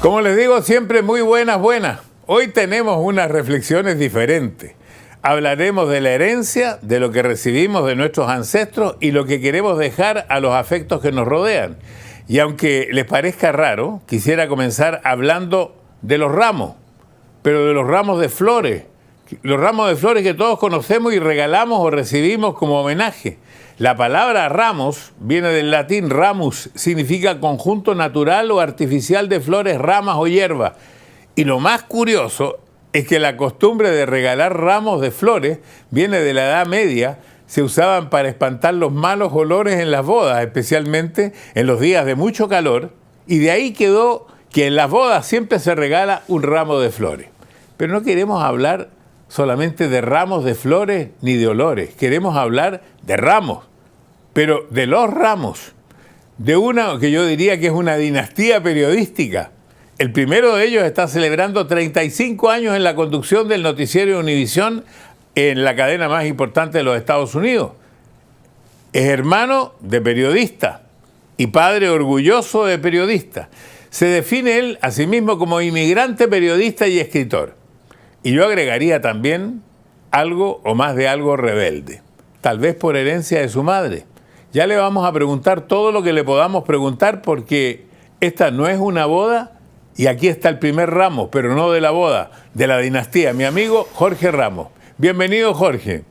Como les digo siempre, muy buenas. Hoy tenemos unas reflexiones diferentes. Hablaremos de la herencia, de lo que recibimos de nuestros ancestros y lo que queremos dejar a los afectos que nos rodean. Y aunque les parezca raro, quisiera comenzar hablando de los ramos, pero de los ramos de flores. Los ramos de flores que todos conocemos y regalamos o recibimos como homenaje. La palabra ramos viene del latín ramus, significa conjunto natural o artificial de flores, ramas o hierbas. Y lo más curioso es que la costumbre de regalar ramos de flores viene de la Edad Media. Se usaban para espantar los malos olores en las bodas, especialmente en los días de mucho calor. Y de ahí quedó que en las bodas siempre se regala un ramo de flores. Pero no queremos hablar solamente de ramos de flores ni de olores. Queremos hablar de ramos, pero de los ramos, de una que yo diría que es una dinastía periodística. El primero de ellos está celebrando 35 años en la conducción del noticiero Univisión en la cadena más importante de los Estados Unidos. Es hermano de periodista y padre orgulloso de periodista. Se define él a sí mismo como inmigrante, periodista y escritor. Y yo agregaría también algo o más de algo rebelde, tal vez por herencia de su madre. Ya le vamos a preguntar todo lo que le podamos preguntar porque esta no es una boda y aquí está el primer ramo, pero no de la boda, de la dinastía. Mi amigo Jorge Ramos. Bienvenido, Jorge.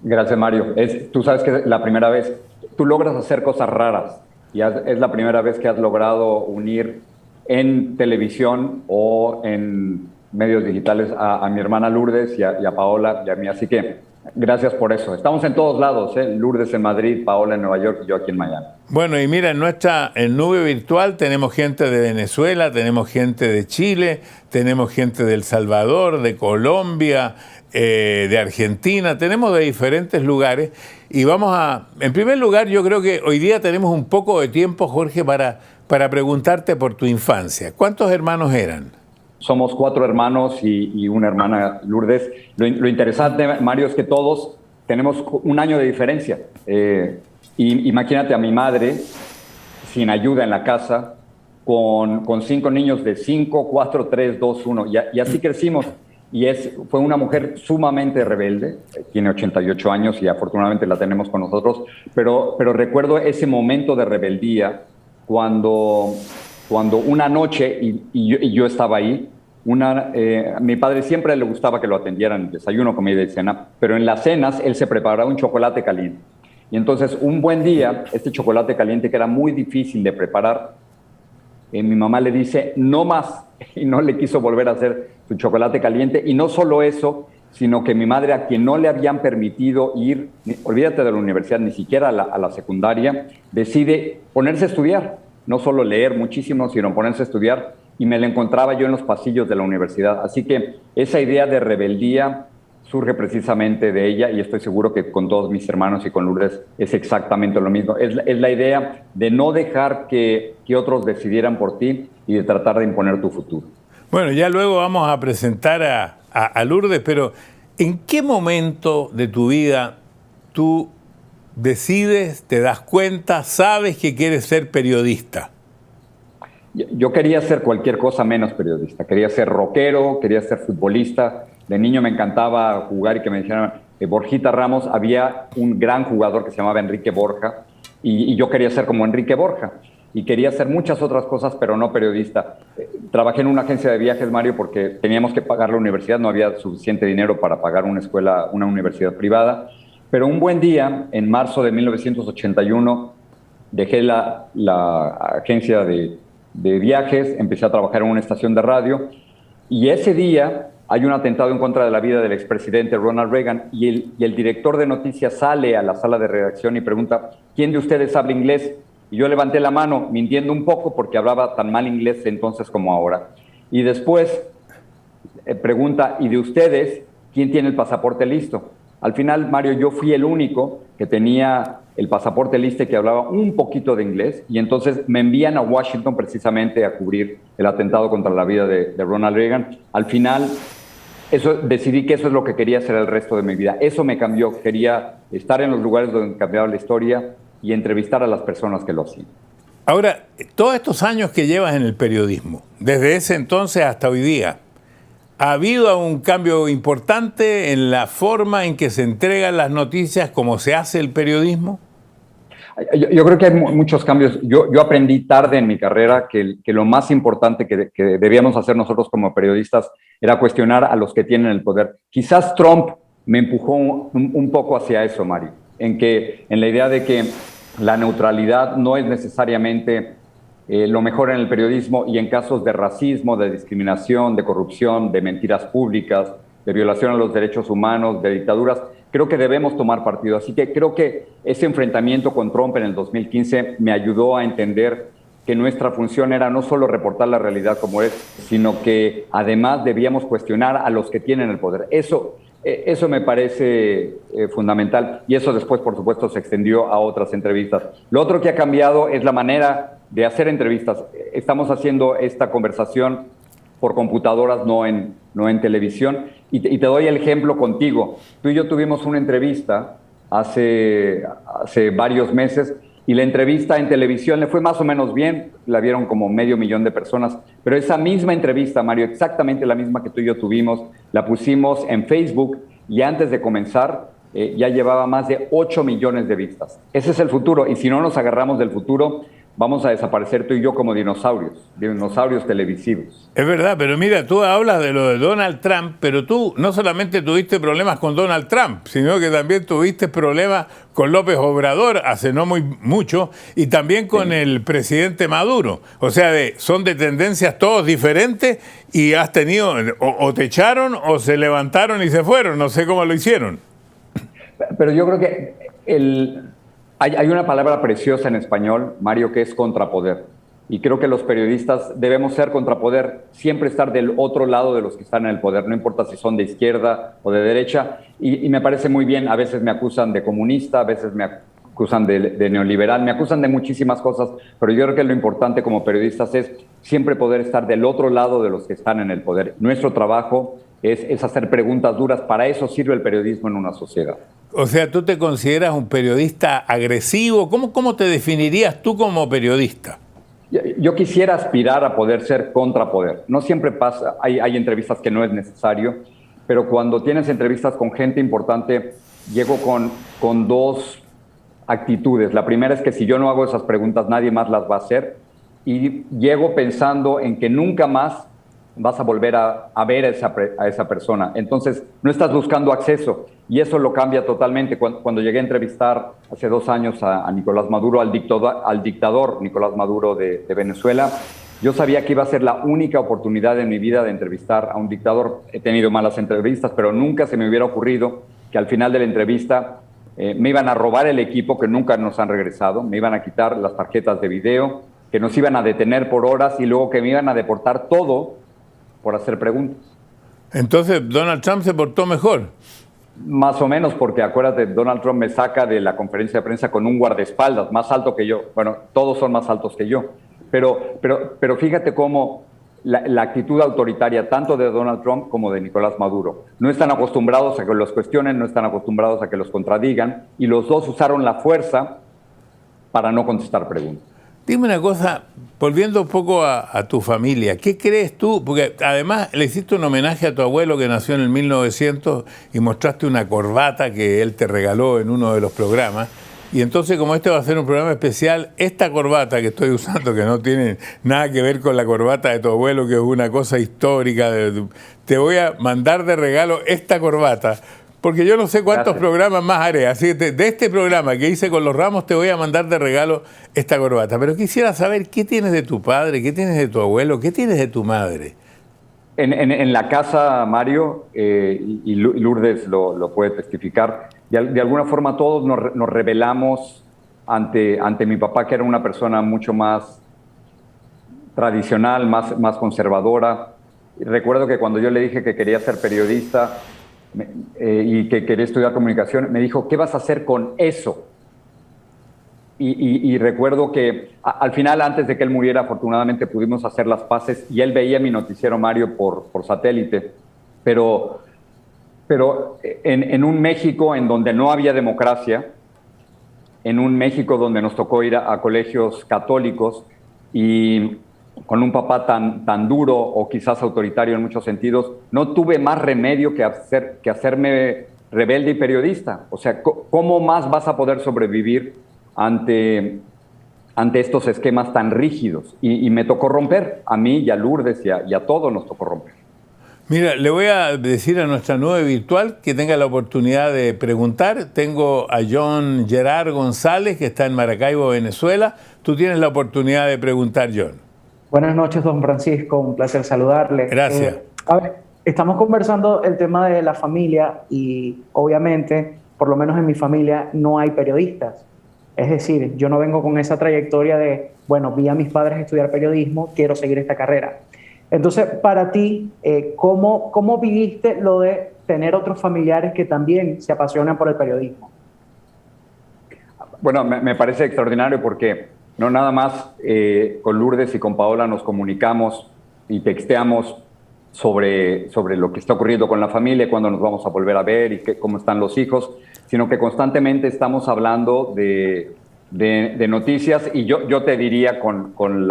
Gracias, Mario. Tú sabes que es la primera vez, tú logras hacer cosas raras y es la primera vez que has logrado unir en televisión o en medios digitales a mi hermana Lourdes y a Paola y a mí. Así que gracias por eso. Estamos en todos lados, Lourdes en Madrid, Paola en Nueva York y yo aquí en Miami. Bueno, y mira, en nube virtual tenemos gente de Venezuela, tenemos gente de Chile, tenemos gente de El Salvador, de Colombia, de Argentina, tenemos de diferentes lugares. Y en primer lugar, yo creo que hoy día tenemos un poco de tiempo, Jorge, para preguntarte por tu infancia. ¿Cuántos hermanos eran? Somos 4 hermanos y una hermana, Lourdes. Lo interesante, Mario, es que todos tenemos un año de diferencia. Y imagínate a mi madre sin ayuda en la casa, con 5 niños de 5, 4, 3, 2, 1. Y así crecimos. Y fue una mujer sumamente rebelde. Tiene 88 años y afortunadamente la tenemos con nosotros. Pero recuerdo ese momento de rebeldía cuando una noche, y yo estaba ahí, mi padre siempre le gustaba que lo atendieran en desayuno, comida y cena, pero en las cenas él se preparaba un chocolate caliente. Y entonces un buen día, este chocolate caliente que era muy difícil de preparar, mi mamá le dice, no más, y no le quiso volver a hacer su chocolate caliente. Y no solo eso, sino que mi madre, a quien no le habían permitido ir, olvídate de la universidad, ni siquiera a la secundaria, decide ponerse a estudiar. No solo leer muchísimo, sino ponerse a estudiar, y me la encontraba yo en los pasillos de la universidad. Así que esa idea de rebeldía surge precisamente de ella, y estoy seguro que con todos mis hermanos y con Lourdes es exactamente lo mismo. Es la idea de no dejar que otros decidieran por ti y de tratar de imponer tu futuro. Bueno, ya luego vamos a presentar a Lourdes, pero ¿en qué momento de tu vida tú decides, te das cuenta, sabes que quieres ser periodista? Yo quería ser cualquier cosa menos periodista. Quería ser rockero, quería ser futbolista. De niño me encantaba jugar y que me dijeran Borjita Ramos. Había un gran jugador que se llamaba Enrique Borja y yo quería ser como Enrique Borja. Y quería hacer muchas otras cosas, pero no periodista. Trabajé en una agencia de viajes, Mario, porque teníamos que pagar la universidad. No había suficiente dinero para pagar una escuela, una universidad privada. Pero un buen día, en marzo de 1981, dejé la agencia de viajes, empecé a trabajar en una estación de radio, y ese día hay un atentado en contra de la vida del expresidente Ronald Reagan, y el director de noticias sale a la sala de redacción y pregunta, ¿quién de ustedes habla inglés? Y yo levanté la mano, mintiendo un poco porque hablaba tan mal inglés entonces como ahora. Y después pregunta, ¿y de ustedes quién tiene el pasaporte listo? Al final, Mario, yo fui el único que tenía el pasaporte listo y que hablaba un poquito de inglés, y entonces me envían a Washington precisamente a cubrir el atentado contra la vida de Ronald Reagan. Al final, decidí que eso es lo que quería hacer el resto de mi vida. Eso me cambió. Quería estar en los lugares donde cambiaba la historia y entrevistar a las personas que lo hacían. Ahora, todos estos años que llevas en el periodismo, desde ese entonces hasta hoy día, ¿ha habido un cambio importante en la forma en que se entregan las noticias, cómo se hace el periodismo? Yo creo que hay muchos cambios. Yo aprendí tarde en mi carrera que lo más importante que debíamos hacer nosotros como periodistas era cuestionar a los que tienen el poder. Quizás Trump me empujó un poco hacia eso, Mario, en la idea de que la neutralidad no es necesariamente lo mejor en el periodismo, y en casos de racismo, de discriminación, de corrupción, de mentiras públicas, de violación a los derechos humanos, de dictaduras, creo que debemos tomar partido. Así que creo que ese enfrentamiento con Trump en el 2015 me ayudó a entender que nuestra función era no solo reportar la realidad como es, sino que además debíamos cuestionar a los que tienen el poder. Eso me parece fundamental, y eso después, por supuesto, se extendió a otras entrevistas. Lo otro que ha cambiado es la manera de hacer entrevistas. Estamos haciendo esta conversación por computadoras, no en televisión. Y te doy el ejemplo contigo. Tú y yo tuvimos una entrevista hace varios meses, y la entrevista en televisión le fue más o menos bien, la vieron como 500,000 de personas, pero esa misma entrevista, Mario, exactamente la misma que tú y yo tuvimos, la pusimos en Facebook, y antes de comenzar ya llevaba más de 8 millones de vistas. Ese es el futuro, y si no nos agarramos del futuro, vamos a desaparecer tú y yo como dinosaurios televisivos. Es verdad, pero mira, tú hablas de lo de Donald Trump, pero tú no solamente tuviste problemas con Donald Trump, sino que también tuviste problemas con López Obrador hace no mucho, y también con el presidente Maduro. O sea, son de tendencias todos diferentes, y has tenido, o te echaron o se levantaron y se fueron, no sé cómo lo hicieron. Pero yo creo que hay una palabra preciosa en español, Mario, que es contrapoder. Y creo que los periodistas debemos ser contrapoder, siempre estar del otro lado de los que están en el poder, no importa si son de izquierda o de derecha. Y me parece muy bien, a veces me acusan de comunista, a veces me acusan de neoliberal, me acusan de muchísimas cosas, pero yo creo que lo importante como periodistas es siempre poder estar del otro lado de los que están en el poder. Nuestro trabajo es hacer preguntas duras, para eso sirve el periodismo en una sociedad. O sea, ¿tú te consideras un periodista agresivo? ¿Cómo te definirías tú como periodista? Yo quisiera aspirar a poder ser contrapoder. No siempre pasa, hay entrevistas que no es necesario, pero cuando tienes entrevistas con gente importante, llego con dos actitudes. La primera es que si yo no hago esas preguntas, nadie más las va a hacer, y llego pensando en que nunca más vas a volver a ver a esa persona. Entonces, no estás buscando acceso, y eso lo cambia totalmente. Cuando llegué a entrevistar hace 2 años a Nicolás Maduro, al dictador Nicolás Maduro de Venezuela, yo sabía que iba a ser la única oportunidad en mi vida de entrevistar a un dictador. He tenido malas entrevistas, pero nunca se me hubiera ocurrido que al final de la entrevista me iban a robar el equipo, que nunca nos han regresado, me iban a quitar las tarjetas de video, que nos iban a detener por horas, y luego que me iban a deportar todo por hacer preguntas. Entonces, ¿Donald Trump se portó mejor? Más o menos, porque acuérdate, Donald Trump me saca de la conferencia de prensa con un guardaespaldas más alto que yo. Bueno, todos son más altos que yo. Pero fíjate cómo la actitud autoritaria tanto de Donald Trump como de Nicolás Maduro. No están acostumbrados a que los cuestionen, no están acostumbrados a que los contradigan, y los dos usaron la fuerza para no contestar preguntas. Dime una cosa, volviendo un poco a tu familia, ¿qué crees tú? Porque además le hiciste un homenaje a tu abuelo que nació en el 1900 y mostraste una corbata que él te regaló en uno de los programas. Y entonces, como este va a ser un programa especial, esta corbata que estoy usando, que no tiene nada que ver con la corbata de tu abuelo, que es una cosa histórica, te voy a mandar de regalo esta corbata, porque yo no sé cuántos programas más haré. Así que de este programa que hice con los Ramos, te voy a mandar de regalo esta corbata. Pero quisiera saber qué tienes de tu padre, qué tienes de tu abuelo, qué tienes de tu madre. En la casa, Mario, y Lourdes lo puede testificar, de alguna forma todos nos rebelamos ante mi papá, que era una persona mucho más tradicional, más conservadora. Recuerdo que cuando yo le dije que quería ser periodista y que quería estudiar comunicación, me dijo, ¿qué vas a hacer con eso? Y recuerdo que al final, antes de que él muriera, afortunadamente pudimos hacer las paces, y él veía mi noticiero, Mario, por satélite. Pero en un México en donde no había democracia, en un México donde nos tocó ir a colegios católicos y con un papá tan duro o quizás autoritario en muchos sentidos, no tuve más remedio que hacerme rebelde y periodista. O sea, ¿cómo más vas a poder sobrevivir ante estos esquemas tan rígidos? Y me tocó romper, a mí y a Lourdes y a todos nos tocó romper. Mira, le voy a decir a nuestra 9 virtual que tenga la oportunidad de preguntar. Tengo a John Gerard González, que está en Maracaibo, Venezuela. Tú tienes la oportunidad de preguntar, John. Buenas noches, don Francisco. Un placer saludarle. Gracias. A ver, estamos conversando el tema de la familia y obviamente, por lo menos en mi familia, no hay periodistas. Es decir, yo no vengo con esa trayectoria de, bueno, vi a mis padres estudiar periodismo, quiero seguir esta carrera. Entonces, para ti, ¿cómo viviste lo de tener otros familiares que también se apasionan por el periodismo? Bueno, me parece extraordinario porque no nada más con Lourdes y con Paola nos comunicamos y texteamos sobre lo que está ocurriendo con la familia, cuándo nos vamos a volver a ver y cómo están los hijos, sino que constantemente estamos hablando de noticias y yo te diría con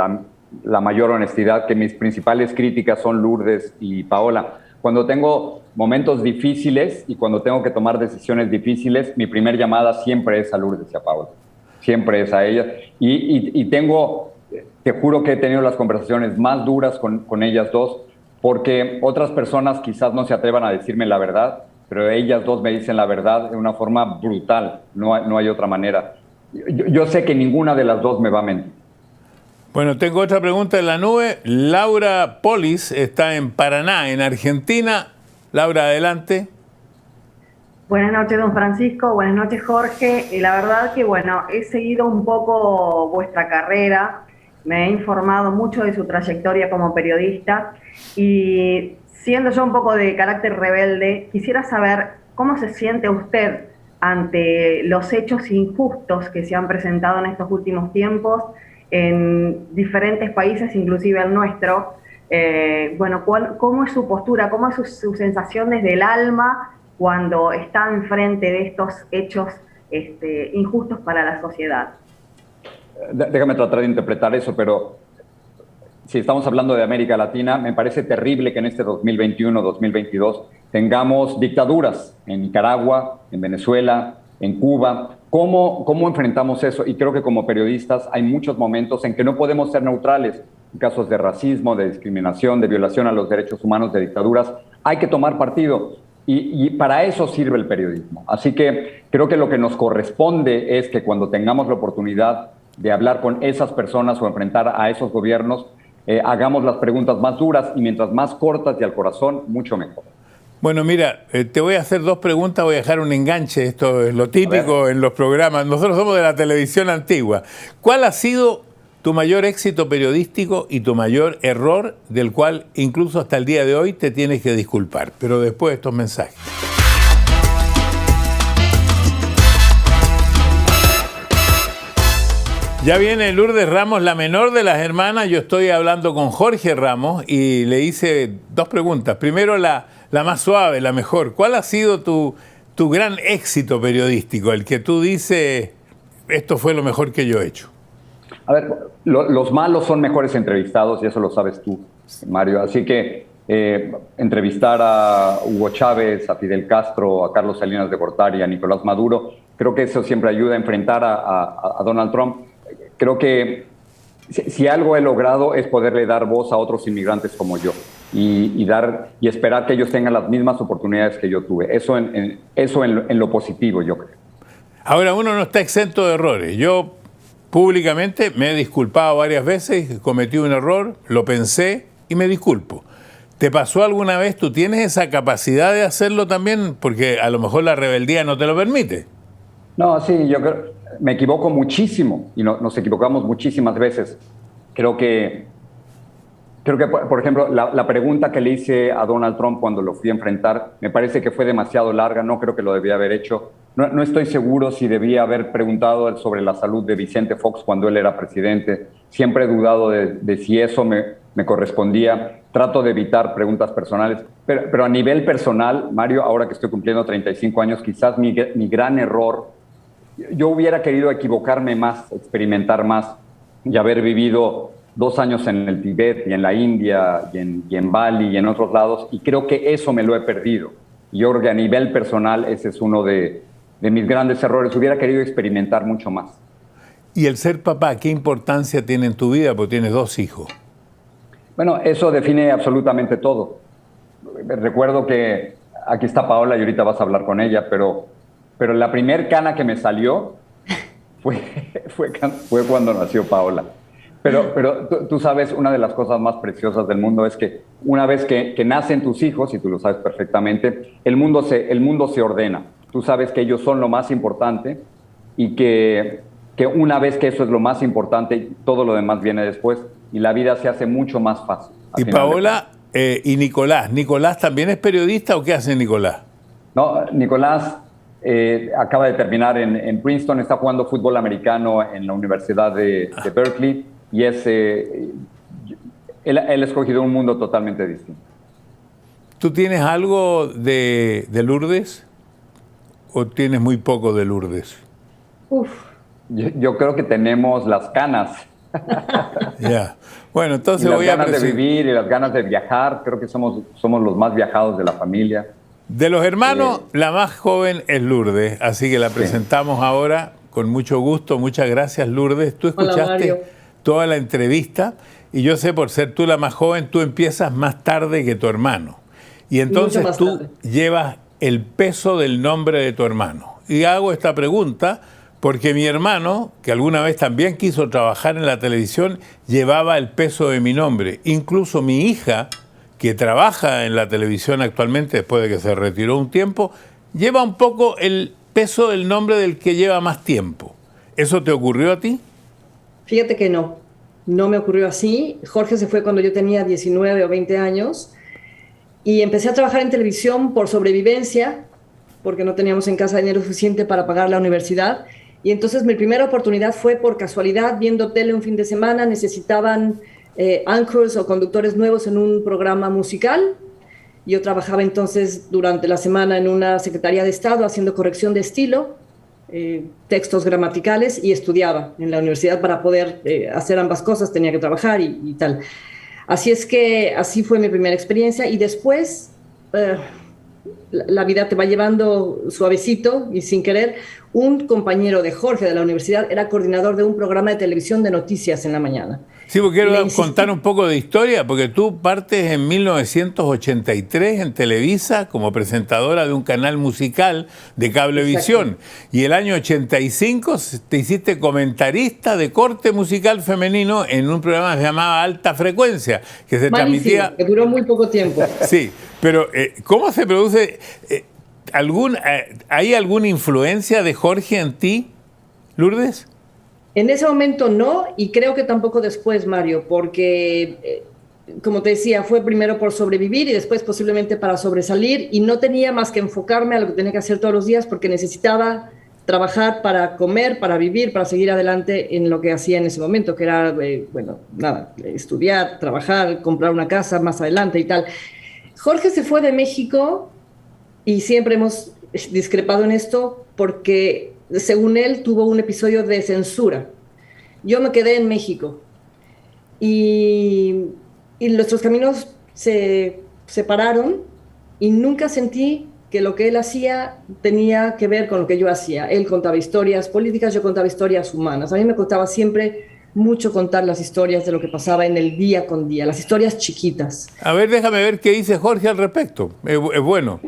la mayor honestidad que mis principales críticas son Lourdes y Paola. Cuando tengo momentos difíciles y cuando tengo que tomar decisiones difíciles, mi primer llamada siempre es a Lourdes y a Paola. Siempre es a ellas. Y te juro que he tenido las conversaciones más duras con ellas dos, porque otras personas quizás no se atrevan a decirme la verdad, pero ellas dos me dicen la verdad de una forma brutal. No hay otra manera. Yo sé que ninguna de las dos me va a mentir. Bueno, tengo otra pregunta en la nube. Laura Polis está en Paraná, en Argentina. Laura, adelante. Buenas noches, don Francisco. Buenas noches, Jorge. La verdad que, bueno, he seguido un poco vuestra carrera. Me he informado mucho de su trayectoria como periodista. Y siendo yo un poco de carácter rebelde, quisiera saber cómo se siente usted ante los hechos injustos que se han presentado en estos últimos tiempos en diferentes países, inclusive el nuestro. Bueno, ¿cómo es su postura? ¿Cómo es su sensación desde el alma cuando está enfrente de estos hechos injustos para la sociedad? Déjame tratar de interpretar eso, pero si estamos hablando de América Latina, me parece terrible que en este 2021-2022 tengamos dictaduras en Nicaragua, en Venezuela, en Cuba. ¿Cómo enfrentamos eso? Y creo que como periodistas hay muchos momentos en que no podemos ser neutrales. En casos de racismo, de discriminación, de violación a los derechos humanos, de dictaduras, hay que tomar partido. Y para eso sirve el periodismo. Así que creo que lo que nos corresponde es que cuando tengamos la oportunidad de hablar con esas personas o enfrentar a esos gobiernos, hagamos las preguntas más duras y mientras más cortas y al corazón, mucho mejor. Bueno, mira, te voy a hacer dos preguntas, voy a dejar un enganche, esto es lo típico en los programas. Nosotros somos de la televisión antigua. ¿Cuál ha sido tu mayor éxito periodístico y tu mayor error del cual incluso hasta el día de hoy te tienes que disculpar? Pero después de estos mensajes. Ya viene Lourdes Ramos, la menor de las hermanas. Yo estoy hablando con Jorge Ramos y le hice dos preguntas. Primero, la más suave, la mejor. ¿Cuál ha sido tu gran éxito periodístico? El que tú dices, esto fue lo mejor que yo he hecho. A ver, los malos son mejores entrevistados y eso lo sabes tú, Mario. Así que entrevistar a Hugo Chávez, a Fidel Castro, a Carlos Salinas de Gortari, a Nicolás Maduro, creo que eso siempre ayuda a enfrentar a Donald Trump. Creo que si algo he logrado es poderle dar voz a otros inmigrantes como yo y esperar que ellos tengan las mismas oportunidades que yo tuve. Eso en lo positivo, yo creo. Ahora, uno no está exento de errores. Yo públicamente me he disculpado varias veces, cometí un error, lo pensé y me disculpo. ¿Te pasó alguna vez? ¿Tú tienes esa capacidad de hacerlo también? Porque a lo mejor la rebeldía no te lo permite. No, sí, yo creo, me equivoco muchísimo y nos equivocamos muchísimas veces. Creo que por ejemplo, la pregunta que le hice a Donald Trump cuando lo fui a enfrentar, me parece que fue demasiado larga, no creo que lo debía haber hecho. No estoy seguro si debía haber preguntado sobre la salud de Vicente Fox cuando él era presidente. Siempre he dudado de si eso me correspondía. Trato de evitar preguntas personales. Pero a nivel personal, Mario, ahora que estoy cumpliendo 35 años, quizás mi gran error yo hubiera querido equivocarme más, experimentar más y haber vivido 2 años en el Tíbet y en la India y en Bali y en otros lados, y creo que eso me lo he perdido. Yo creo que a nivel personal ese es uno de mis grandes errores. Hubiera querido experimentar mucho más. ¿Y el ser papá, qué importancia tiene en tu vida? Porque tienes 2 hijos. Bueno, eso define absolutamente todo. Recuerdo que aquí está Paola y ahorita vas a hablar con ella, pero la primer cana que me salió fue cuando nació Paola. Pero tú sabes, una de las cosas más preciosas del mundo es que una vez que nacen tus hijos, y tú lo sabes perfectamente, el mundo se ordena. Tú sabes que ellos son lo más importante y que una vez que eso es lo más importante, todo lo demás viene después y la vida se hace mucho más fácil. Y Paola y Nicolás. ¿Nicolás también es periodista o qué hace Nicolás? No, Nicolás acaba de terminar en Princeton, está jugando fútbol americano en la Universidad de Berkeley y él ha escogido un mundo totalmente distinto. ¿Tú tienes algo de Lourdes o tienes muy poco de Lourdes? Yo creo que tenemos las canas. Ya. Bueno, entonces y las voy a ganas de vivir y las ganas de viajar. Creo que somos los más viajados de la familia. De los hermanos, la más joven es Lourdes, así que la presentamos ahora con mucho gusto. Muchas gracias, Lourdes. Tú escuchaste toda la entrevista y yo sé, por ser tú la más joven, tú empiezas más tarde que tu hermano. Y entonces tú llevas el peso del nombre de tu hermano. Y hago esta pregunta porque mi hermano, que alguna vez también quiso trabajar en la televisión, llevaba el peso de mi nombre. Incluso mi hija, que trabaja en la televisión actualmente, después de que se retiró un tiempo, lleva un poco el peso del nombre del que lleva más tiempo. ¿Eso te ocurrió a ti? Fíjate que no me ocurrió así. Jorge se fue cuando yo tenía 19 o 20 años y empecé a trabajar en televisión por sobrevivencia, porque no teníamos en casa dinero suficiente para pagar la universidad. Y entonces mi primera oportunidad fue por casualidad, viendo tele un fin de semana, necesitaban anchors o conductores nuevos en un programa musical. Yo trabajaba entonces durante la semana en una secretaría de Estado haciendo corrección de estilo, textos gramaticales, y estudiaba en la universidad para poder hacer ambas cosas, tenía que trabajar y tal. Así es que así fue mi primera experiencia y después la vida te va llevando suavecito y sin querer. Un compañero de Jorge de la universidad era coordinador de un programa de televisión de noticias en la mañana. Sí, porque quiero contar un poco de historia, porque tú partes en 1983 en Televisa como presentadora de un canal musical de Cablevisión. Y el año 85 te hiciste comentarista de corte musical femenino en un programa que se llamaba Alta Frecuencia, que se transmitía... que duró muy poco tiempo. Sí, pero ¿cómo se produce? ¿Hay alguna influencia de Jorge en ti, Lourdes? En ese momento no, y creo que tampoco después, Mario, porque, como te decía, fue primero por sobrevivir y después posiblemente para sobresalir, y no tenía más que enfocarme a lo que tenía que hacer todos los días porque necesitaba trabajar para comer, para vivir, para seguir adelante en lo que hacía en ese momento, que era, estudiar, trabajar, comprar una casa más adelante y tal. Jorge se fue de México y siempre hemos discrepado en esto porque, según él, tuvo un episodio de censura. Yo me quedé en México y nuestros caminos se separaron y nunca sentí que lo que él hacía tenía que ver con lo que yo hacía. Él contaba historias políticas, yo contaba historias humanas. A mí me costaba siempre mucho contar las historias de lo que pasaba en el día con día, las historias chiquitas. A ver, déjame ver qué dice Jorge al respecto. Es bueno.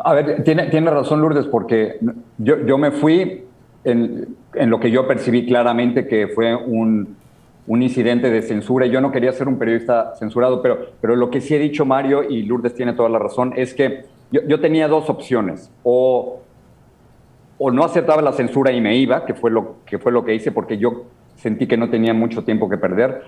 A ver, tiene razón Lourdes, porque yo me fui en lo que yo percibí claramente que fue un incidente de censura. Yo no quería ser un periodista censurado, pero lo que sí he dicho, Mario, y Lourdes tiene toda la razón, es que yo tenía 2 opciones. O no aceptaba la censura y me iba, que fue lo que hice porque yo sentí que no tenía mucho tiempo que perder,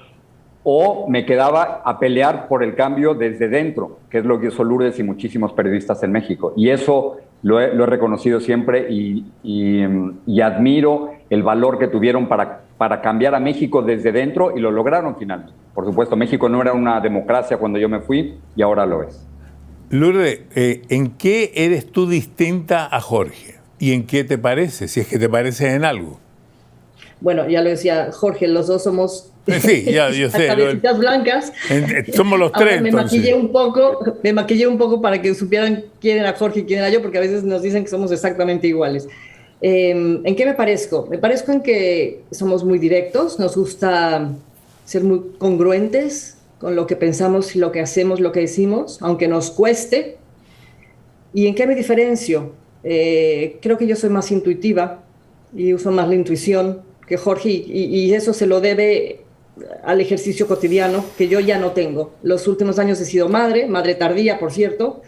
o me quedaba a pelear por el cambio desde dentro, que es lo que hizo Lourdes y muchísimos periodistas en México. Y eso lo he reconocido siempre y admiro el valor que tuvieron para cambiar a México desde dentro, y lo lograron finalmente. Por supuesto, México no era una democracia cuando yo me fui y ahora lo es. Lourdes, ¿en qué eres tú distinta a Jorge? ¿Y en qué te parece? Si es que te pareces en algo. Bueno, ya lo decía Jorge, los dos somos Sí, ya, yo sé. cabecitas blancas. Somos los tres, me maquillé un poco para que supieran quién era Jorge y quién era yo, porque a veces nos dicen que somos exactamente iguales. ¿En qué me parezco? Me parezco en que somos muy directos, nos gusta ser muy congruentes con lo que pensamos y lo que hacemos, lo que decimos, aunque nos cueste. ¿Y en qué me diferencio? Creo que yo soy más intuitiva y uso más la intuición que Jorge, y eso se lo debe al ejercicio cotidiano que yo ya no tengo. Los últimos años he sido madre tardía, por cierto,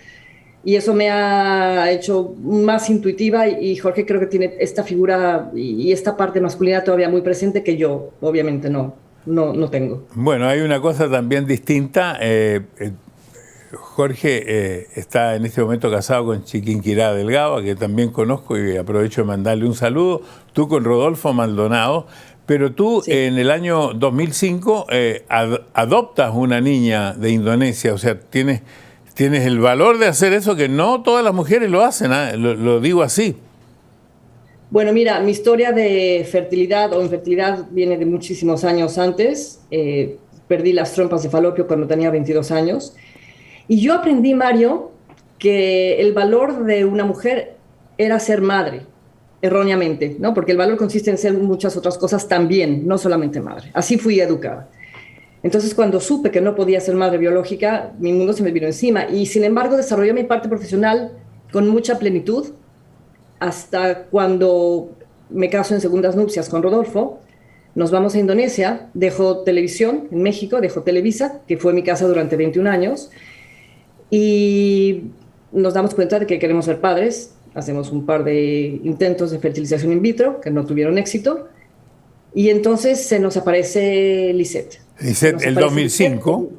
y eso me ha hecho más intuitiva, y Jorge creo que tiene esta figura y esta parte masculina todavía muy presente que yo obviamente no tengo. Bueno, hay una cosa también distinta. Jorge está en este momento casado con Chiquinquirá Delgado, a que también conozco y aprovecho de mandarle un saludo. Tú con Rodolfo Maldonado, pero tú sí, en el año 2005 adoptas una niña de Indonesia, o sea, tienes el valor de hacer eso, que no todas las mujeres lo hacen, lo digo así. Bueno, mira, mi historia de fertilidad o infertilidad viene de muchísimos años antes. Perdí las trompas de falopio cuando tenía 22 años. Y yo aprendí, Mario, que el valor de una mujer era ser madre, erróneamente, ¿no? Porque el valor consiste en ser muchas otras cosas también, no solamente madre. Así fui educada. Entonces, cuando supe que no podía ser madre biológica, mi mundo se me vino encima. Y, sin embargo, desarrollé mi parte profesional con mucha plenitud hasta cuando me caso en segundas nupcias con Rodolfo. Nos vamos a Indonesia, dejo televisión en México, dejo Televisa, que fue mi casa durante 21 años, y nos damos cuenta de que queremos ser padres. Hacemos un par de intentos de fertilización in vitro que no tuvieron éxito, y entonces se nos aparece Lisette. Lisette, el 2005.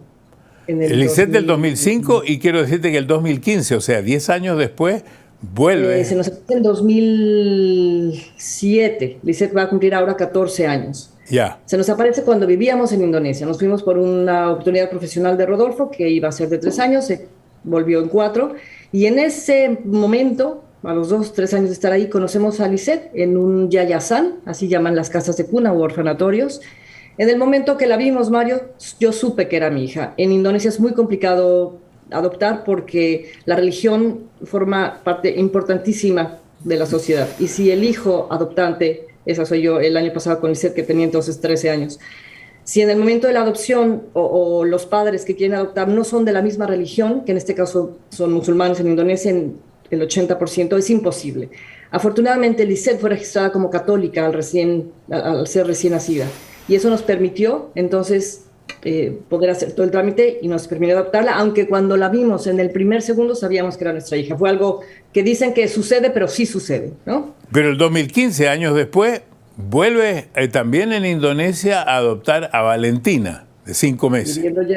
El Lisette del 2005, y quiero decirte que el 2015, o sea, 10 años después, vuelve. Se nos aparece en 2007. Lisette va a cumplir ahora 14 años. Ya. Se nos aparece cuando vivíamos en Indonesia. Nos fuimos por una oportunidad profesional de Rodolfo, que iba a ser de 3 años, se volvió en 4. Y en ese momento, a los 2-3 años de estar ahí, conocemos a Lisette en un yayasan, así llaman las casas de cuna u orfanatorios. En el momento que la vimos, Mario, yo supe que era mi hija. En Indonesia es muy complicado adoptar porque la religión forma parte importantísima de la sociedad. Y si el hijo adoptante, esa soy yo el año pasado con Lisette, que tenía entonces 13 años, si en el momento de la adopción o los padres que quieren adoptar no son de la misma religión, que en este caso son musulmanes en Indonesia, en el 80%, es imposible. Afortunadamente, Lisette fue registrada como católica al ser recién nacida. Y eso nos permitió, entonces, poder hacer todo el trámite y nos permitió adoptarla, aunque cuando la vimos en el primer segundo sabíamos que era nuestra hija. Fue algo que dicen que sucede, pero sí sucede, ¿no? Pero el 2015, años después, vuelve también en Indonesia a adoptar a Valentina, de 5 meses. Viviendo ya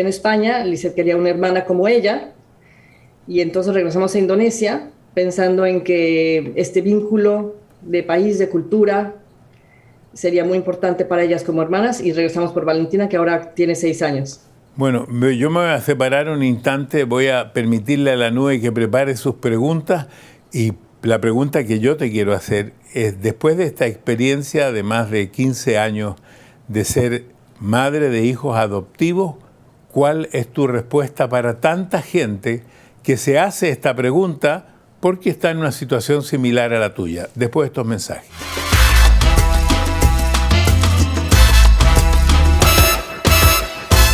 en España, Lisette quería una hermana como ella, y entonces regresamos a Indonesia pensando en que este vínculo de país, de cultura, sería muy importante para ellas como hermanas, y regresamos por Valentina, que ahora tiene 6 años. Bueno, yo me voy a separar un instante, voy a permitirle a la nube que prepare sus preguntas, y la pregunta que yo te quiero hacer es, después de esta experiencia de más de 15 años de ser madre de hijos adoptivos, ¿cuál es tu respuesta para tanta gente que se hace esta pregunta porque está en una situación similar a la tuya? Después de estos mensajes.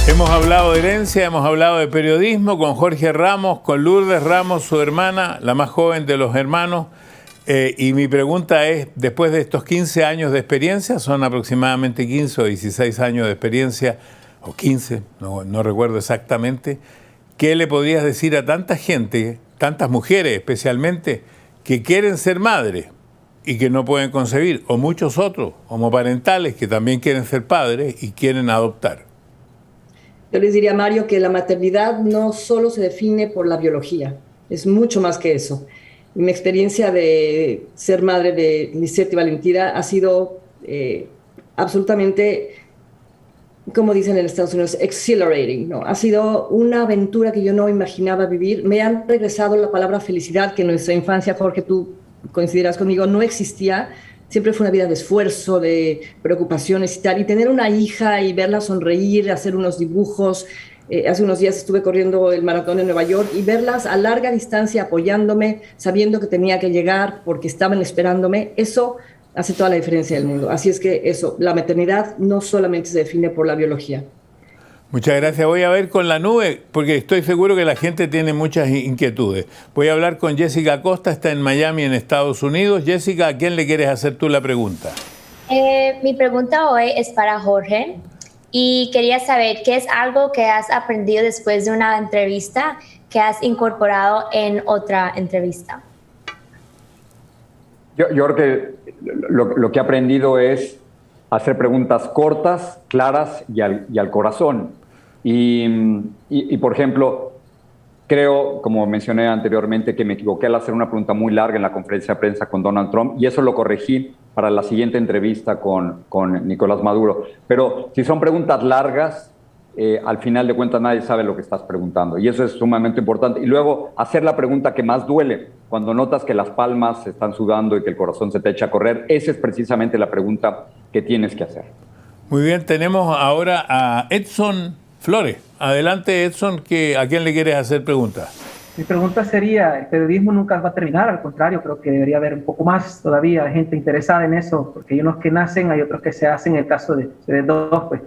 Hemos hablado de herencia, hemos hablado de periodismo con Jorge Ramos, con Lourdes Ramos, su hermana, la más joven de los hermanos. Y mi pregunta es, después de estos 15 años de experiencia, son aproximadamente 15 o 16 años de experiencia, o 15, no recuerdo exactamente, ¿qué le podrías decir a tanta gente, tantas mujeres especialmente, que quieren ser madres y que no pueden concebir, o muchos otros homoparentales que también quieren ser padres y quieren adoptar? Yo les diría, Mario, que la maternidad no solo se define por la biología, es mucho más que eso. Y mi experiencia de ser madre de Lisette y Valentina ha sido absolutamente como dicen en Estados Unidos, exhilarating, ¿no? Ha sido una aventura que yo no imaginaba vivir. Me han regresado la palabra felicidad, que en nuestra infancia, Jorge, tú coincidirás conmigo, no existía. Siempre fue una vida de esfuerzo, de preocupaciones y tal. Y tener una hija y verla sonreír, hacer unos dibujos. Hace unos días estuve corriendo el maratón en Nueva York y verlas a larga distancia apoyándome, sabiendo que tenía que llegar porque estaban esperándome, eso hace toda la diferencia del mundo. Así es que eso, la maternidad no solamente se define por la biología. Muchas gracias. Voy a ver con la nube, porque estoy seguro que la gente tiene muchas inquietudes. Voy a hablar con Jessica Costa, está en Miami, en Estados Unidos. Jessica, ¿a quién le quieres hacer tú la pregunta? Mi pregunta hoy es para Jorge y quería saber qué es algo que has aprendido después de una entrevista que has incorporado en otra entrevista. Yo creo que lo que he aprendido es hacer preguntas cortas, claras y al corazón. Y, por ejemplo, creo, como mencioné anteriormente, que me equivoqué al hacer una pregunta muy larga en la conferencia de prensa con Donald Trump, y eso lo corregí para la siguiente entrevista con Nicolás Maduro. Pero si son preguntas largas, al final de cuentas nadie sabe lo que estás preguntando, y eso es sumamente importante. Y luego, hacer la pregunta que más duele, cuando notas que las palmas se están sudando y que el corazón se te echa a correr, esa es precisamente la pregunta que tienes que hacer. Muy bien, tenemos ahora a Edson Flores. Adelante, Edson, ¿a quién le quieres hacer preguntas? Mi pregunta sería, el periodismo nunca va a terminar, al contrario, creo que debería haber un poco más todavía de gente interesada en eso, porque hay unos que nacen, hay otros que se hacen. En el caso de ustedes dos, pues,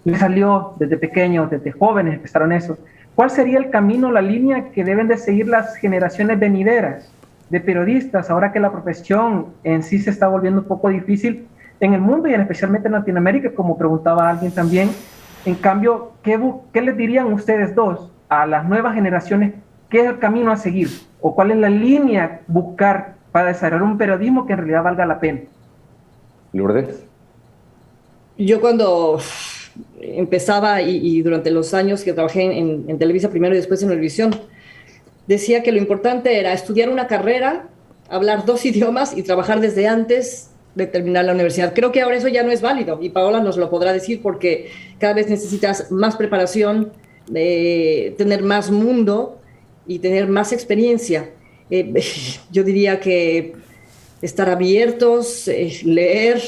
les salió desde pequeños, desde jóvenes empezaron eso. ¿Cuál sería el camino, la línea que deben de seguir las generaciones venideras de periodistas, ahora que la profesión en sí se está volviendo un poco difícil en el mundo y especialmente en Latinoamérica, como preguntaba alguien también? En cambio, ¿qué les dirían ustedes dos a las nuevas generaciones? ¿Qué es el camino a seguir? ¿O cuál es la línea buscar para desarrollar un periodismo que en realidad valga la pena? Lourdes. Yo cuando empezaba y durante los años que trabajé en Televisa primero y después en Univisión, decía que lo importante era estudiar una carrera, hablar 2 idiomas y trabajar desde antes de terminar la universidad. Creo que ahora eso ya no es válido y Paola nos lo podrá decir, porque cada vez necesitas más preparación, tener más mundo y tener más experiencia. Yo diría que estar abiertos, leer,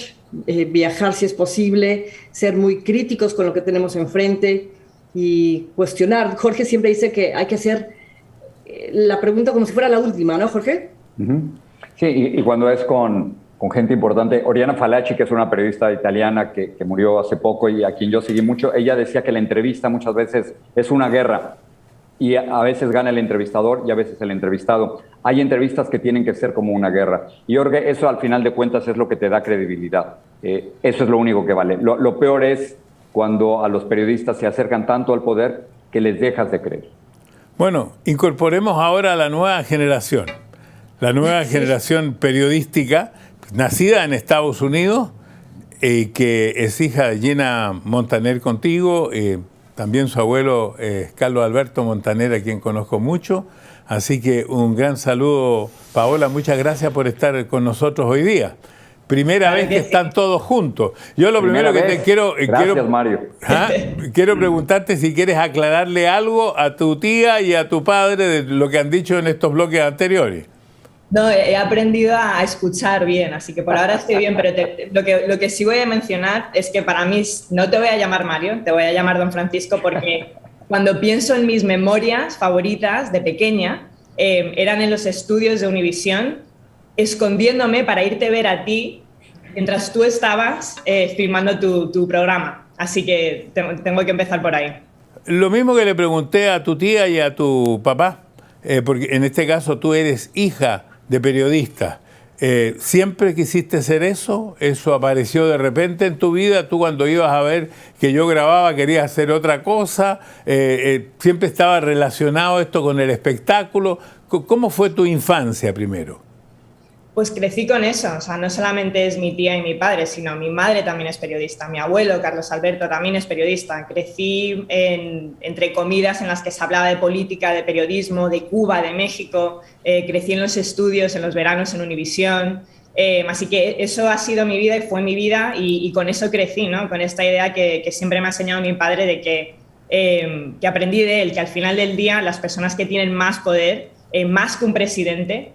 viajar si es posible, ser muy críticos con lo que tenemos enfrente y cuestionar. Jorge siempre dice que hay que hacer la pregunta como si fuera la última, ¿no, Jorge? Sí, y cuando es con gente importante, Oriana Fallaci, que es una periodista italiana que murió hace poco y a quien yo seguí mucho, ella decía que la entrevista muchas veces es una guerra y a veces gana el entrevistador y a veces el entrevistado. Hay entrevistas que tienen que ser como una guerra. Y Jorge, eso al final de cuentas es lo que te da credibilidad. Eso es lo único que vale. Lo peor es cuando a los periodistas se acercan tanto al poder que les dejas de creer. Bueno, incorporemos ahora a la nueva generación. La nueva generación periodística, nacida en Estados Unidos, que es hija de Gina Montaner contigo, también su abuelo Carlos Alberto Montaner, a quien conozco mucho. Así que un gran saludo, Paola, muchas gracias por estar con nosotros hoy día. Primera vez que están todos juntos. Yo lo primero que te quiero... Gracias, Mario. Quiero preguntarte si quieres aclararle algo a tu tía y a tu padre de lo que han dicho en estos bloques anteriores. No, he aprendido a escuchar bien, así que por ahora estoy bien, pero lo que sí voy a mencionar es que para mí no te voy a llamar Mario, te voy a llamar Don Francisco, porque cuando pienso en mis memorias favoritas de pequeña, eran en los estudios de Univisión, escondiéndome para irte a ver a ti mientras tú estabas filmando tu programa. Así que tengo que empezar por ahí. Lo mismo que le pregunté a tu tía y a tu papá, porque en este caso tú eres hija de periodista. ¿Siempre quisiste ser eso? ¿Eso apareció de repente en tu vida? ¿Tú cuando ibas a ver que yo grababa querías hacer otra cosa? ¿Siempre estaba relacionado esto con el espectáculo? ¿Cómo fue tu infancia primero? Pues crecí con eso, o sea, no solamente es mi tía y mi padre, sino mi madre también es periodista, mi abuelo, Carlos Alberto, también es periodista. Crecí entre comidas en las que se hablaba de política, de periodismo, de Cuba, de México, crecí en los estudios, en los veranos en Univisión, Así que eso ha sido mi vida y fue mi vida y con eso crecí, ¿no? Con esta idea que siempre me ha enseñado mi padre de que aprendí de él, que al final del día las personas que tienen más poder, más que un presidente,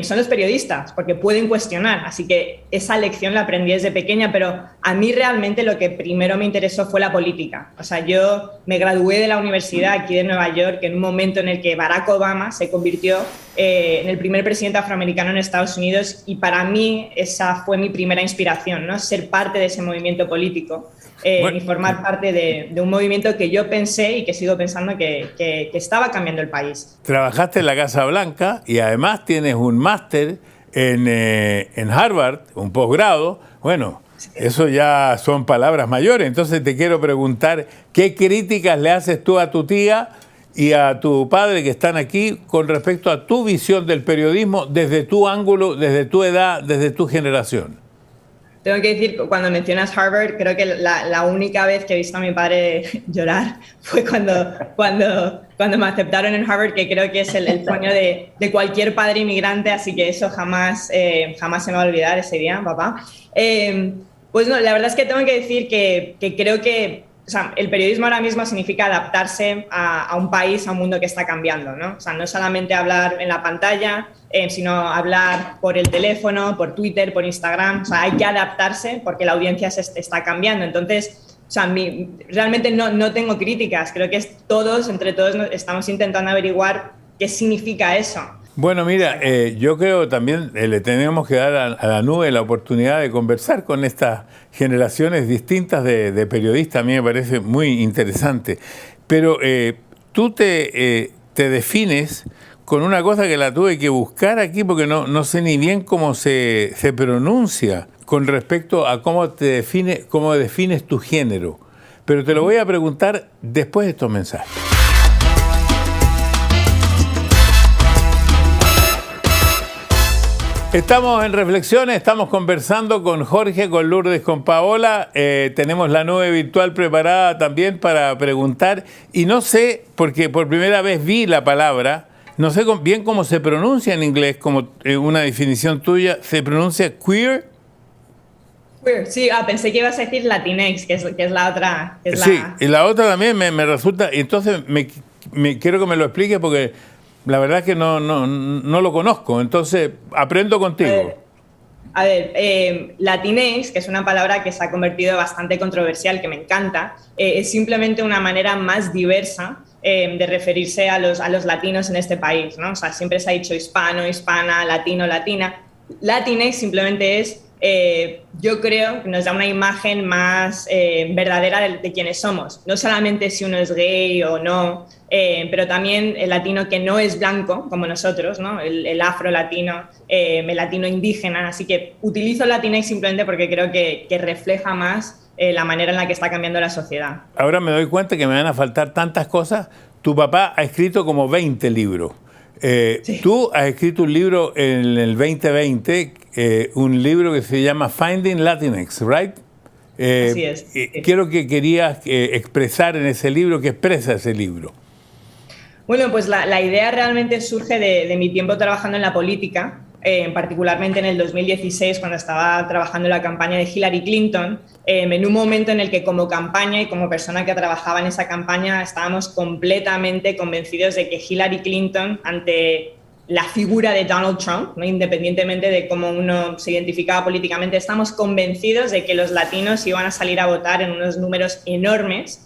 son los periodistas, porque pueden cuestionar. Así que esa lección la aprendí desde pequeña, pero a mí realmente lo que primero me interesó fue la política. O sea, yo me gradué de la universidad aquí de Nueva York en un momento en el que Barack Obama se convirtió en el primer presidente afroamericano en Estados Unidos, y para mí esa fue mi primera inspiración, ¿no? Ser parte de ese movimiento político. Y formar parte de un movimiento que yo pensé y que sigo pensando que estaba cambiando el país. Trabajaste en la Casa Blanca y además tienes un máster en Harvard, un posgrado. Bueno, eso ya son palabras mayores. Entonces te quiero preguntar, ¿qué críticas le haces tú a tu tía y a tu padre que están aquí con respecto a tu visión del periodismo desde tu ángulo, desde tu edad, desde tu generación? Tengo que decir, cuando mencionas Harvard, creo que la única vez que he visto a mi padre llorar fue cuando me aceptaron en Harvard, que creo que es el sueño de cualquier padre inmigrante, así que eso jamás se me va a olvidar ese día, papá. Pues no, la verdad es que tengo que decir que creo que, o sea, el periodismo ahora mismo significa adaptarse a un país, a un mundo que está cambiando, ¿no? O sea, no solamente hablar en la pantalla, sino hablar por el teléfono, por Twitter, por Instagram. O sea, hay que adaptarse porque la audiencia se está cambiando. Entonces, o sea, realmente no tengo críticas. Creo que entre todos estamos intentando averiguar qué significa eso. Bueno, mira, yo creo también le tenemos que dar a la nube la oportunidad de conversar con estas generaciones distintas de periodistas. A mí me parece muy interesante. Pero tú te defines con una cosa que la tuve que buscar aquí porque no sé ni bien cómo se pronuncia con respecto a cómo defines tu género. Pero te lo voy a preguntar después de estos mensajes. Estamos en Reflexiones, estamos conversando con Jorge, con Lourdes, con Paola. Tenemos la nube virtual preparada también para preguntar. Y no sé, porque por primera vez vi la palabra, no sé bien cómo se pronuncia en inglés, como una definición tuya. ¿Se pronuncia queer? Queer, sí. Pensé que ibas a decir Latinx, que es la otra. Sí, y la otra también me resulta. Entonces, quiero que me lo expliques porque la verdad es que no lo conozco. Entonces, aprendo contigo. A ver, Latinx, que es una palabra que se ha convertido bastante controversial, que me encanta, es simplemente una manera más diversa de referirse a los latinos en este país, ¿no? O sea, siempre se ha dicho hispano, hispana, latino, latina. Latinx simplemente es, yo creo, que nos da una imagen más verdadera de quiénes somos. No solamente si uno es gay o no, pero también el latino que no es blanco, como nosotros, ¿no? El afro-latino, el latino indígena. Así que utilizo Latinx simplemente porque creo que refleja más la manera en la que está cambiando la sociedad. Ahora me doy cuenta que me van a faltar tantas cosas. Tu papá ha escrito como 20 libros. Sí. Tú has escrito un libro en el 2020, un libro que se llama Finding Latinx, ¿right? Así es. Sí. ¿Qué es lo que querías expresar en ese libro? ¿Qué expresa ese libro? Bueno, pues la idea realmente surge de mi tiempo trabajando en la política, particularmente en el 2016, cuando estaba trabajando en la campaña de Hillary Clinton, en un momento en el que como campaña y como persona que trabajaba en esa campaña estábamos completamente convencidos de que Hillary Clinton, ante la figura de Donald Trump, ¿no? Independientemente de cómo uno se identificaba políticamente, estamos convencidos de que los latinos iban a salir a votar en unos números enormes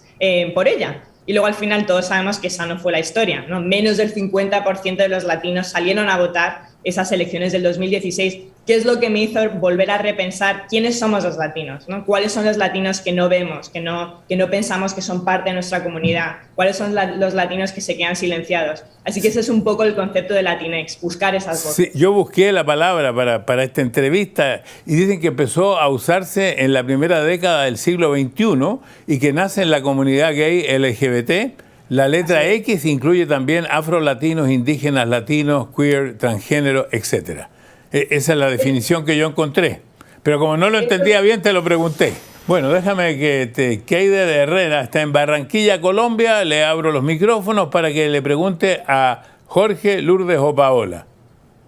por ella. Y luego al final todos sabemos que esa no fue la historia, ¿no? Menos del 50% de los latinos salieron a votar esas elecciones del 2016, que es lo que me hizo volver a repensar quiénes somos los latinos, ¿no? ¿Cuáles son los latinos que no vemos, que no pensamos que son parte de nuestra comunidad? ¿Cuáles son los latinos que se quedan silenciados? Así que ese es un poco el concepto de Latinx, buscar esas voces. Sí, yo busqué la palabra para esta entrevista y dicen que empezó a usarse en la primera década del siglo XXI y que nace en la comunidad gay LGBT. La letra X incluye también afro-latinos, indígenas, latinos, queer, transgénero, etc. Esa es la definición que yo encontré. Pero como no lo entendía bien, te lo pregunté. Bueno, déjame que Keide de Herrera está en Barranquilla, Colombia. Le abro los micrófonos para que le pregunte a Jorge, Lourdes o Paola.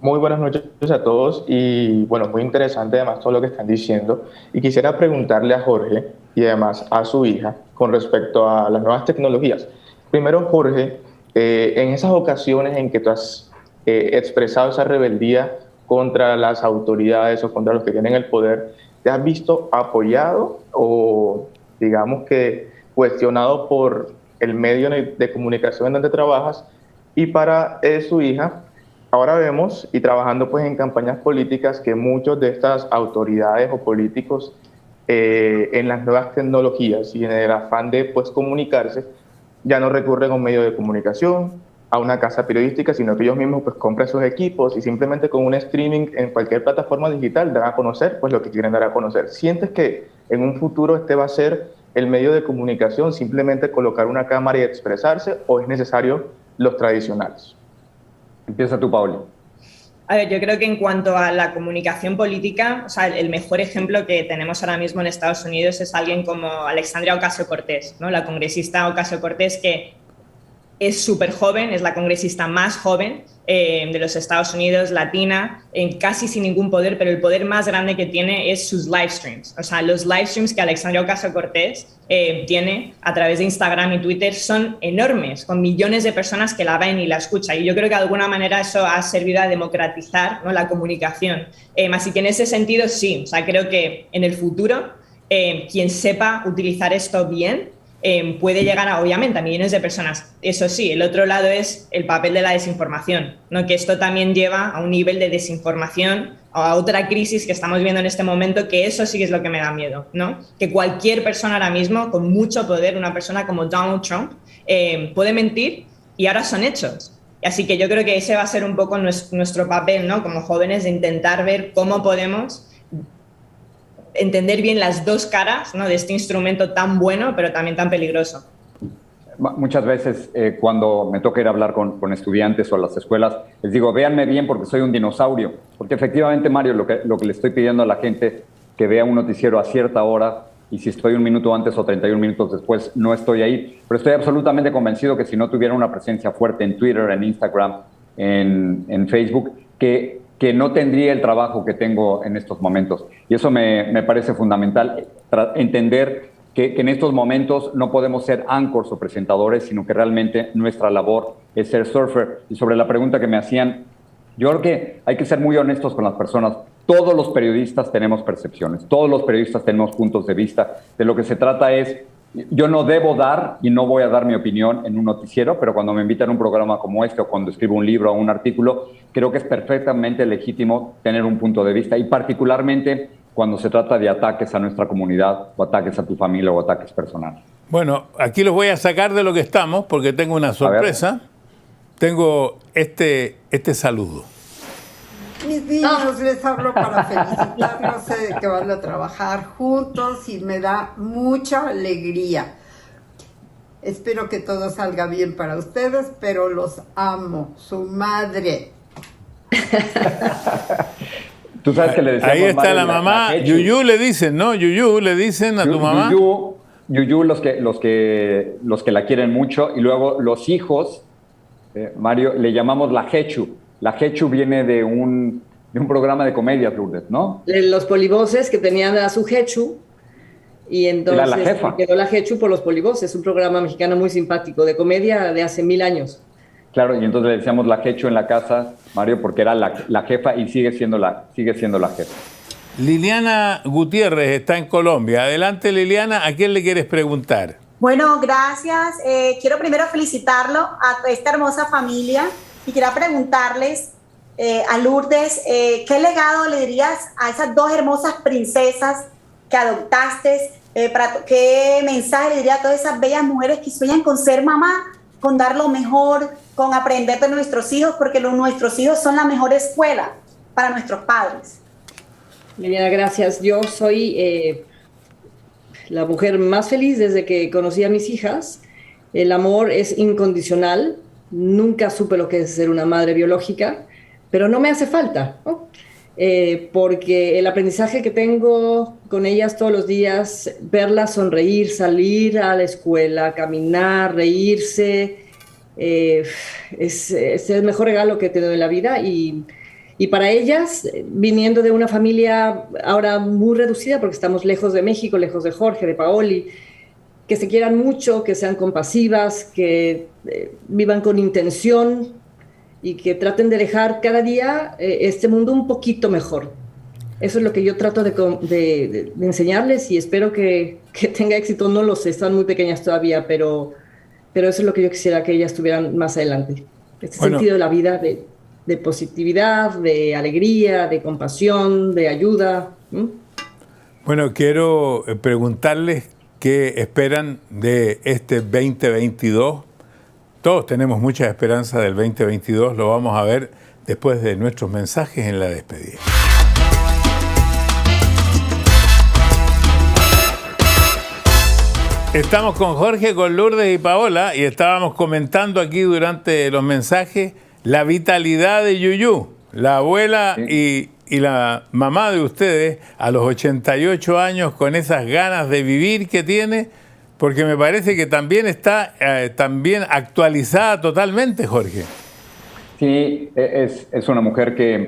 Muy buenas noches a todos y bueno, muy interesante además todo lo que están diciendo. Y quisiera preguntarle a Jorge y además a su hija con respecto a las nuevas tecnologías. Primero, Jorge, en esas ocasiones en que tú has expresado esa rebeldía contra las autoridades o contra los que tienen el poder, ¿te has visto apoyado o digamos que cuestionado por el medio de comunicación en donde trabajas? Y para su hija, ahora vemos, y trabajando pues en campañas políticas, que muchos de estas autoridades o políticos en las nuevas tecnologías y en el afán de pues comunicarse, ya no recurren a un medio de comunicación, a una casa periodística, sino que ellos mismos pues compran sus equipos y simplemente con un streaming en cualquier plataforma digital dan a conocer pues lo que quieren dar a conocer. ¿Sientes que en un futuro este va a ser el medio de comunicación, simplemente colocar una cámara y expresarse, o es necesario los tradicionales? Empieza tú, Pauli. A ver, yo creo que en cuanto a la comunicación política, o sea, el mejor ejemplo que tenemos ahora mismo en Estados Unidos es alguien como Alexandria Ocasio-Cortez, ¿no? La congresista Ocasio-Cortez, que es súper joven, es la congresista más joven de los Estados Unidos, latina, casi sin ningún poder, pero el poder más grande que tiene es sus live streams. O sea, los live streams que Alexandria Ocasio-Cortez tiene a través de Instagram y Twitter son enormes, con millones de personas que la ven y la escuchan. Y yo creo que de alguna manera eso ha servido a democratizar, ¿no?, la comunicación. Así que en ese sentido sí, o sea, creo que en el futuro quien sepa utilizar esto bien puede llegar obviamente a millones de personas. Eso sí, el otro lado es el papel de la desinformación, ¿no? Que esto también lleva a un nivel de desinformación, a otra crisis que estamos viendo en este momento, que eso sí que es lo que me da miedo, ¿no? Que cualquier persona ahora mismo con mucho poder, una persona como Donald Trump, puede mentir y ahora son hechos. Así que yo creo que ese va a ser un poco nuestro papel, ¿no?, como jóvenes, de intentar ver cómo podemos entender bien las dos caras, ¿no?, de este instrumento tan bueno, pero también tan peligroso. Muchas veces cuando me toca ir a hablar con estudiantes o a las escuelas, les digo, véanme bien porque soy un dinosaurio. Porque efectivamente, Mario, lo que le estoy pidiendo a la gente, que vea un noticiero a cierta hora, y si estoy un minuto antes o 31 minutos después, no estoy ahí. Pero estoy absolutamente convencido que si no tuviera una presencia fuerte en Twitter, en Instagram, en Facebook, que no tendría el trabajo que tengo en estos momentos. Y eso me parece fundamental, entender que en estos momentos no podemos ser anchors o presentadores, sino que realmente nuestra labor es ser surfer. Y sobre la pregunta que me hacían, yo creo que hay que ser muy honestos con las personas. Todos los periodistas tenemos percepciones, todos los periodistas tenemos puntos de vista. De lo que se trata es, yo no debo dar y no voy a dar mi opinión en un noticiero, pero cuando me invitan a un programa como este o cuando escribo un libro o un artículo, creo que es perfectamente legítimo tener un punto de vista, y particularmente cuando se trata de ataques a nuestra comunidad o ataques a tu familia o ataques personales. Bueno, aquí los voy a sacar de lo que estamos porque tengo una sorpresa. Tengo este saludo. Mis niños, les hablo para felicitarlos, sé de que van a trabajar juntos y me da mucha alegría. Espero que todo salga bien para ustedes, pero los amo, su madre. Tú sabes que le decíamos, ahí está, Mario, la mamá, Yuyu le dicen, ¿no? Yuyu le dicen a tu mamá. Yuyu, los que la quieren mucho, y luego los hijos, Mario, le llamamos la Jechu. La Jechu viene de un programa de comedia, Lourdes, ¿no? Los polivoces, que tenían a su Jechu, y entonces la jefa. Quedó la Jechu por los polivoces, un programa mexicano muy simpático, de comedia de hace 1000 años. Claro, y entonces le decíamos la Jechu en la casa, Mario, porque era la jefa y sigue siendo la jefa. Liliana Gutiérrez está en Colombia. Adelante, Liliana, ¿a quién le quieres preguntar? Bueno, gracias. Quiero primero felicitarlo a esta hermosa familia. Y quería preguntarles a Lourdes, ¿qué legado le dirías a esas dos hermosas princesas que adoptaste? ¿Qué mensaje le dirías a todas esas bellas mujeres que sueñan con ser mamá, con dar lo mejor, con aprender de nuestros hijos? Porque nuestros hijos son la mejor escuela para nuestros padres. Liliana, gracias. Yo soy la mujer más feliz desde que conocí a mis hijas. El amor es incondicional. Nunca supe lo que es ser una madre biológica, pero no me hace falta, ¿no? Porque el aprendizaje que tengo con ellas todos los días, verlas sonreír, salir a la escuela, caminar, reírse, es el mejor regalo que he tenido en la vida, y Y para ellas, viniendo de una familia ahora muy reducida, porque estamos lejos de México, lejos de Jorge, de Paoli, que se quieran mucho, que sean compasivas, que vivan con intención y que traten de dejar cada día este mundo un poquito mejor. Eso es lo que yo trato de enseñarles y espero que tenga éxito. No lo sé, están muy pequeñas todavía, pero eso es lo que yo quisiera que ellas tuvieran más adelante. Este sentido de la vida, de positividad, de alegría, de compasión, de ayuda. Bueno, quiero preguntarles qué esperan de este 2022. Todos tenemos mucha esperanza del 2022, lo vamos a ver después de nuestros mensajes en la despedida. Estamos con Jorge, con Lourdes y Paola y estábamos comentando aquí durante los mensajes la vitalidad de Yuyu, la abuela y la mamá de ustedes a los 88 años con esas ganas de vivir que tiene, porque me parece que también está también actualizada totalmente, Jorge. Sí, es una mujer que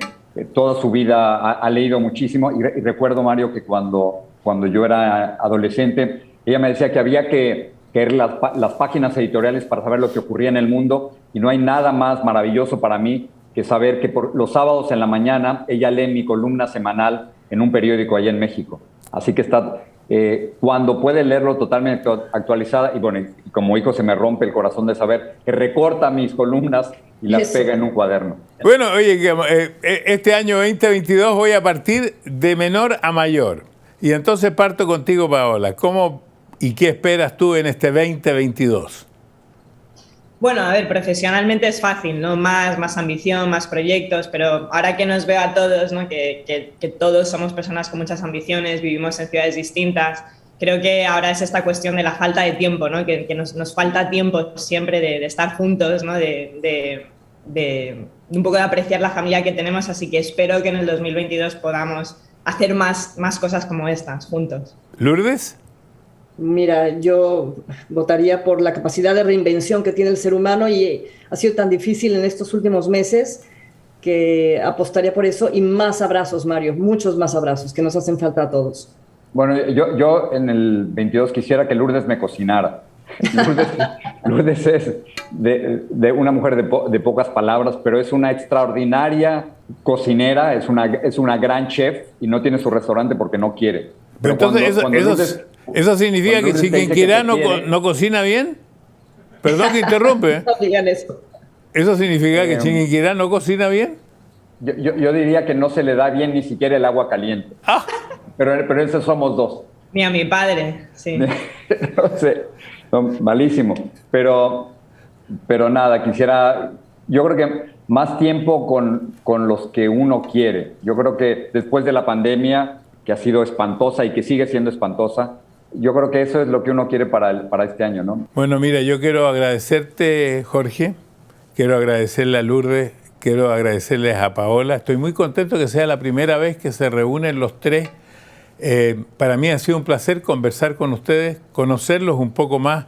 toda su vida ha leído muchísimo y recuerdo, Mario, que cuando yo era adolescente, ella me decía que había que leer las páginas editoriales para saber lo que ocurría en el mundo y no hay nada más maravilloso para mí que saber que por los sábados en la mañana ella lee mi columna semanal en un periódico allá en México. Así que está, cuando puede leerlo totalmente actualizada, y bueno, y como hijo se me rompe el corazón de saber que recorta mis columnas y las pega en un cuaderno. Bueno, oye, este año 2022 voy a partir de menor a mayor. Y entonces parto contigo, Paola. ¿Cómo y qué esperas tú en este 2022? Bueno, a ver, profesionalmente es fácil, ¿no? Más ambición, más proyectos, pero ahora que nos veo a todos, ¿no? Que todos somos personas con muchas ambiciones, vivimos en ciudades distintas, creo que ahora es esta cuestión de la falta de tiempo, ¿no? Que nos falta tiempo siempre de estar juntos, ¿no? De un poco de apreciar la familia que tenemos, así que espero que en el 2022 podamos hacer más cosas como estas juntos. ¿Lourdes? Mira, yo votaría por la capacidad de reinvención que tiene el ser humano y ha sido tan difícil en estos últimos meses que apostaría por eso y más abrazos, Mario, muchos más abrazos que nos hacen falta a todos. Bueno, yo en el 22 quisiera que Lourdes me cocinara. Lourdes es de una mujer de pocas palabras, pero es una extraordinaria cocinera, es una gran chef y no tiene su restaurante porque no quiere. Pero entonces, ¿eso significa que Chiquinquirá no cocina bien? Perdón que interrumpe. No digan eso. ¿Eso significa que Chiquinquirá no cocina bien? Yo diría que no se le da bien ni siquiera el agua caliente. Ah. Pero esos somos dos. Ni a mi padre, sí. No sé, malísimo. Pero nada, yo creo que más tiempo con los que uno quiere. Yo creo que después de la pandemia, que ha sido espantosa y que sigue siendo espantosa, yo creo que eso es lo que uno quiere para este año, ¿no? Bueno, mira, yo quiero agradecerte, Jorge, quiero agradecerle a Lourdes, quiero agradecerles a Paola. Estoy muy contento que sea la primera vez que se reúnen los tres. Para mí ha sido un placer conversar con ustedes, conocerlos un poco más.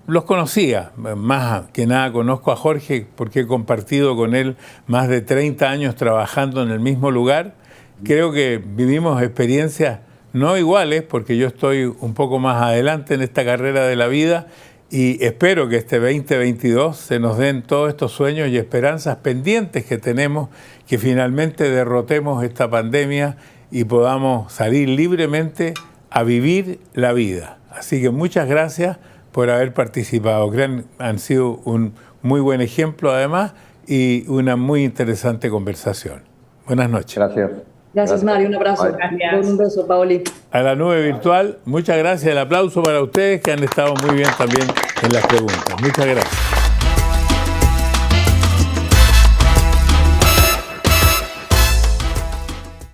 Los conocía, más que nada conozco a Jorge porque he compartido con él más de 30 años trabajando en el mismo lugar. Creo que vivimos experiencias no iguales porque yo estoy un poco más adelante en esta carrera de la vida y espero que este 2022 se nos den todos estos sueños y esperanzas pendientes que tenemos, que finalmente derrotemos esta pandemia y podamos salir libremente a vivir la vida. Así que muchas gracias por haber participado. Han sido un muy buen ejemplo además y una muy interesante conversación. Buenas noches. Gracias, Mario. Un abrazo. Gracias. Un beso, Paoli. A la nube virtual, muchas gracias. El aplauso para ustedes que han estado muy bien también en las preguntas. Muchas gracias.